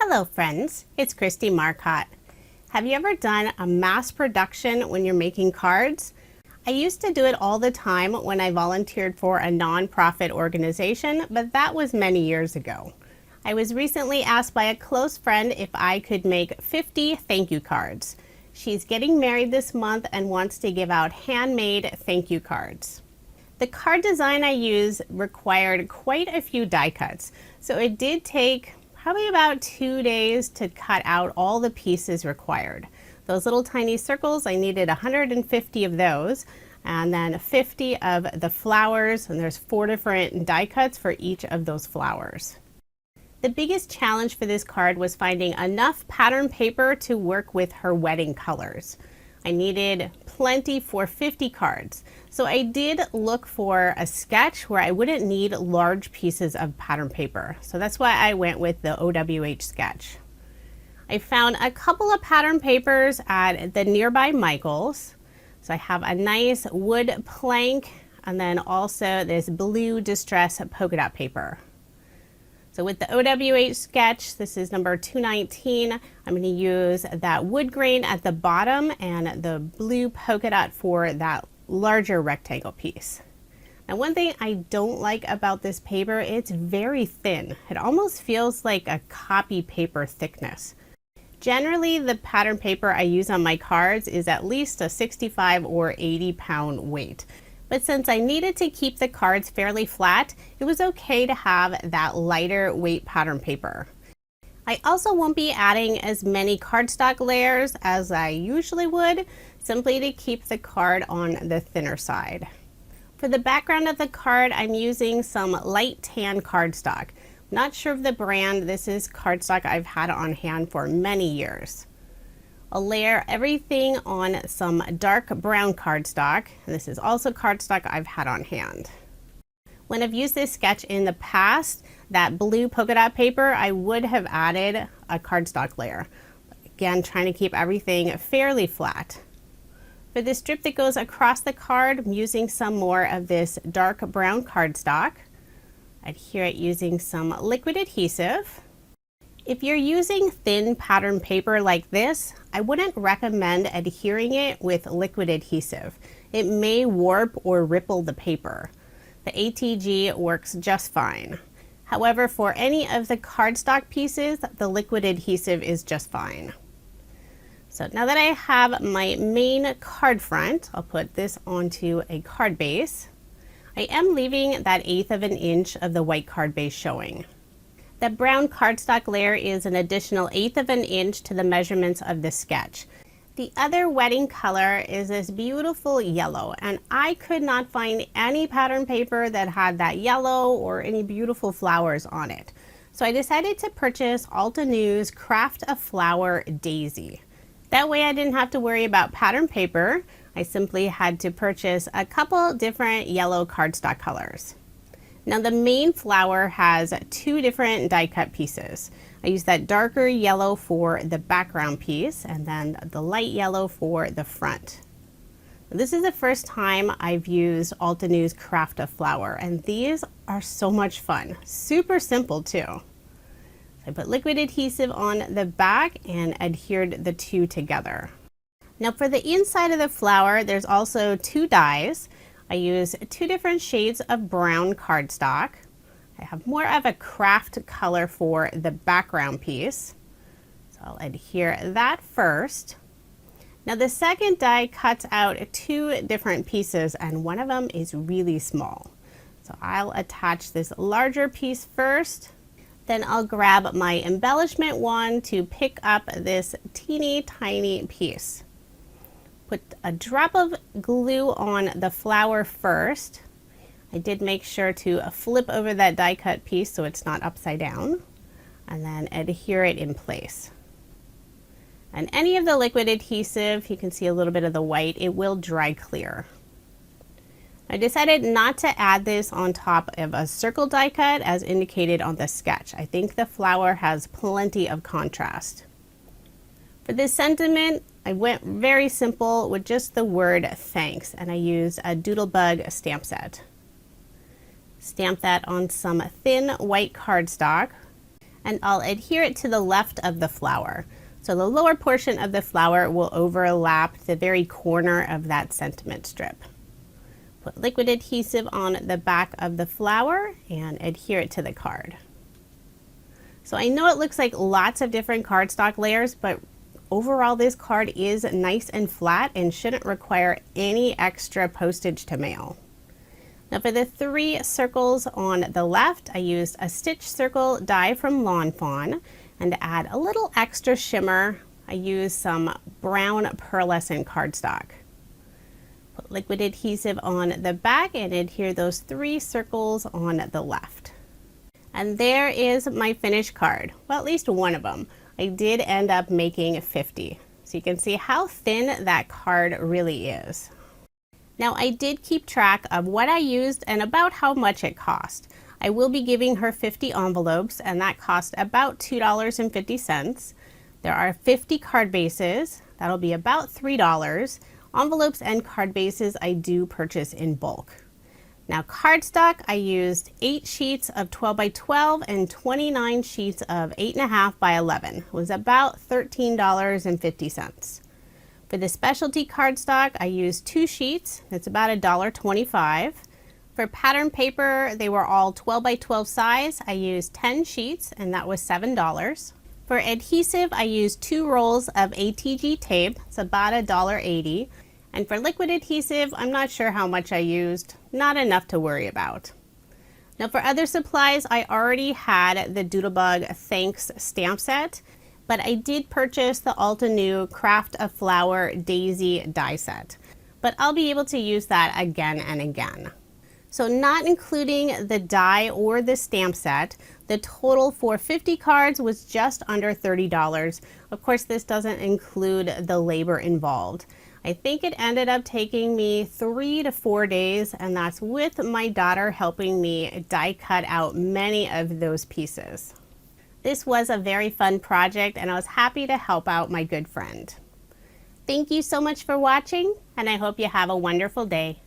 Hello friends, it's Kristie Marcotte. Have you ever done a mass production when you're making cards? I used to do it all the time when I volunteered for a nonprofit organization, but that was many years ago. I was recently asked by a close friend if I could make 50 thank you cards. She's getting married this month and wants to give out handmade thank you cards. The card design I used required quite a few die cuts, so it did take probably about 2 days to cut out all the pieces required. Those little tiny circles, I needed 150 of those, and then 50 of the flowers, and there's 4 different die cuts for each of those flowers. The biggest challenge for this card was finding enough pattern paper to work with her wedding colors. I needed plenty for 50 cards, so I did look for a sketch where I wouldn't need large pieces of pattern paper. So that's why I went with the OWH sketch. I found a couple of pattern papers at the nearby Michael's. So I have a nice wood plank and then also this blue distress polka dot paper. So with the OWH sketch, this is number 219, I'm going to use that wood grain at the bottom and the blue polka dot for that larger rectangle piece. Now one thing I don't like about this paper, it's very thin. It almost feels like a copy paper thickness. Generally, the pattern paper I use on my cards is at least a 65 or 80 pound weight. But since I needed to keep the cards fairly flat, it was okay to have that lighter weight pattern paper. I also won't be adding as many cardstock layers as I usually would, simply to keep the card on the thinner side. For the background of the card, I'm using some light tan cardstock. Not sure of the brand, this is cardstock I've had on hand for many years. I'll layer everything on some dark brown cardstock, and this is also cardstock I've had on hand. When I've used this sketch in the past, that blue polka dot paper, I would have added a cardstock layer. Again, trying to keep everything fairly flat. For the strip that goes across the card, I'm using some more of this dark brown cardstock. Adhere it using some liquid adhesive. If you're using thin pattern paper like this, I wouldn't recommend adhering it with liquid adhesive. It may warp or ripple the paper. The ATG works just fine. However, for any of the cardstock pieces, the liquid adhesive is just fine. So now that I have my main card front, I'll put this onto a card base. I am leaving that 1/8 of an inch of the white card base showing. The brown cardstock layer is an additional 1/8 of an inch to the measurements of the sketch. The other wedding color is this beautiful yellow, and I could not find any pattern paper that had that yellow or any beautiful flowers on it. So I decided to purchase Altenew's Craft-a-flower Daisy. That way I didn't have to worry about pattern paper. I simply had to purchase a couple different yellow cardstock colors. Now the main flower has 2 different die cut pieces. I use that darker yellow for the background piece and then the light yellow for the front. This is the first time I've used Altenew's Craft-a-flower, and these are so much fun. Super simple too. So I put liquid adhesive on the back and adhered the 2 together. Now for the inside of the flower, there's also 2 dies. I use 2 different shades of brown cardstock. I have more of a craft color for the background piece. So I'll adhere that first. Now the second die cuts out 2 different pieces, and one of them is really small. So I'll attach this larger piece first. Then I'll grab my embellishment wand to pick up this teeny tiny piece. Put a drop of glue on the flower first. I did make sure to flip over that die cut piece so it's not upside down, and then adhere it in place. And any of the liquid adhesive, you can see a little bit of the white, it will dry clear. I decided not to add this on top of a circle die cut as indicated on the sketch. I think the flower has plenty of contrast. For this sentiment, I went very simple with just the word thanks, and I used a Doodlebug stamp set. Stamp that on some thin white cardstock. and I'll adhere it to the left of the flower. So the lower portion of the flower will overlap the very corner of that sentiment strip. Put liquid adhesive on the back of the flower and adhere it to the card. So I know it looks like lots of different cardstock layers, but overall this card is nice and flat and shouldn't require any extra postage to mail. Now for the 3 circles on the left, I used a stitch circle die from Lawn Fawn, and to add a little extra shimmer, I used some brown pearlescent cardstock. Put liquid adhesive on the back and adhere those 3 circles on the left. And there is my finished card. Well, at least one of them. I did end up making 50. So you can see how thin that card really is. Now I did keep track of what I used and about how much it cost. I will be giving her 50 envelopes, and that cost about $2.50. There are 50 card bases. That'll be about $3. Envelopes and card bases I do purchase in bulk. Now cardstock, I used 8 sheets of 12 by 12 and 29 sheets of 8.5 by 11. It was about $13.50. For the specialty cardstock, I used 2 sheets. It's about $1.25. For pattern paper, they were all 12 by 12 size. I used 10 sheets, and that was $7. For adhesive, I used 2 rolls of ATG tape. It's about $1.80. And for liquid adhesive, I'm not sure how much I used. Not enough to worry about. Now for other supplies, I already had the Doodlebug Thanks stamp set, but I did purchase the Altenew Craft-a-flower Daisy die set. But I'll be able to use that again and again. So not including the die or the stamp set, the total for 50 cards was just under $30. Of course, this doesn't include the labor involved. I think it ended up taking me 3 to 4 days, and that's with my daughter helping me die cut out many of those pieces. This was a very fun project, and I was happy to help out my good friend. Thank you so much for watching, and I hope you have a wonderful day.